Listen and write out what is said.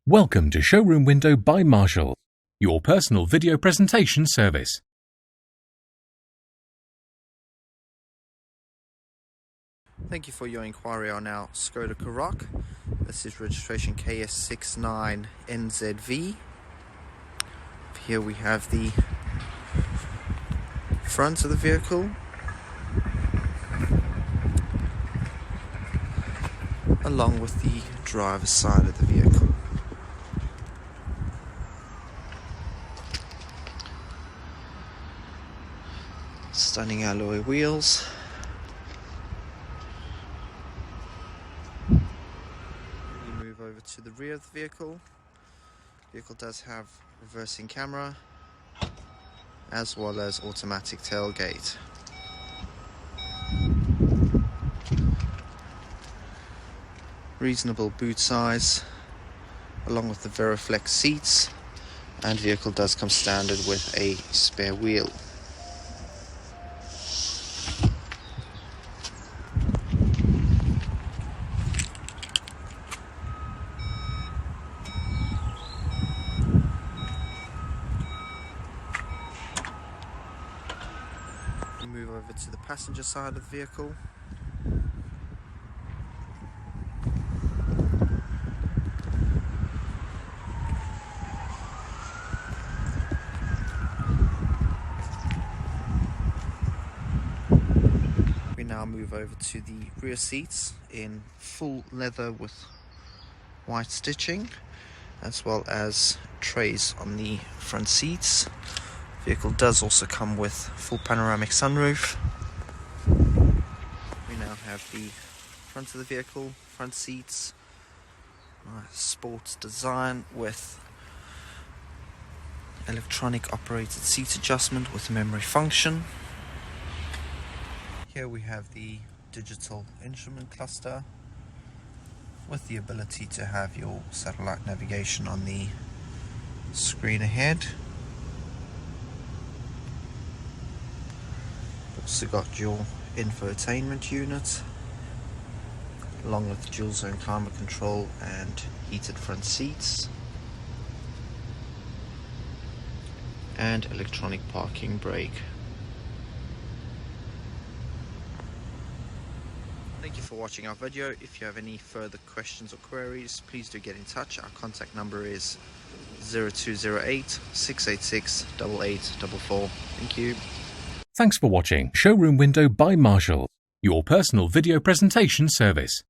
Welcome to Showroom Window by Marshall, your personal video presentation service. Thank you for your inquiry on our Skoda KAROQ. This is registration KS69 NZV. Here we have the front of the vehicle, along with the driver's side of the vehicle. Stunning alloy wheels. We move over to the rear of the vehicle. The vehicle does have reversing camera as well as automatic tailgate. Reasonable boot size along with the Veriflex seats, and vehicle does come standard with a spare wheel. We move over to the passenger side of the vehicle. We now move over to the rear seats in full leather with white stitching, as well as trays on the front seats. Vehicle does also come with full panoramic sunroof. We now have the front of the vehicle, front seats, sports design with electronic operated seat adjustment with memory function. Here we have the digital instrument cluster with the ability to have your satellite navigation on the screen ahead. Also got your infotainment unit along with dual zone climate control and heated front seats and electronic parking brake. Thank you for watching our video. If you have any further questions or queries, please do get in touch. Our contact number is 0208 686 8844. Thank you. Thanks for watching Showroom Window by Marshall, your personal video presentation service.